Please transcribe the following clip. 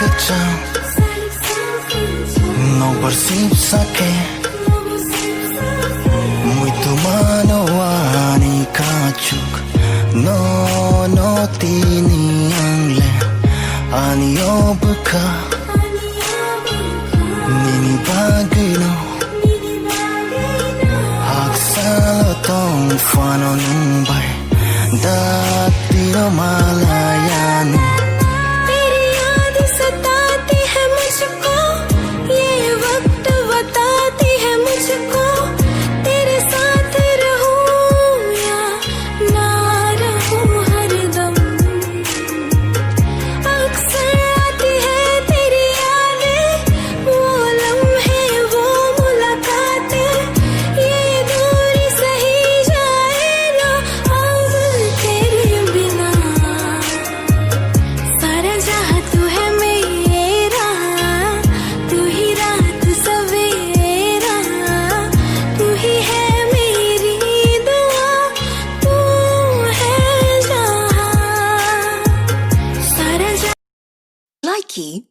kejam não bersip-sake muito manoani kachuk no tini angle anio buka nini bagino haksalo tong fano numbai datiro malayan Likey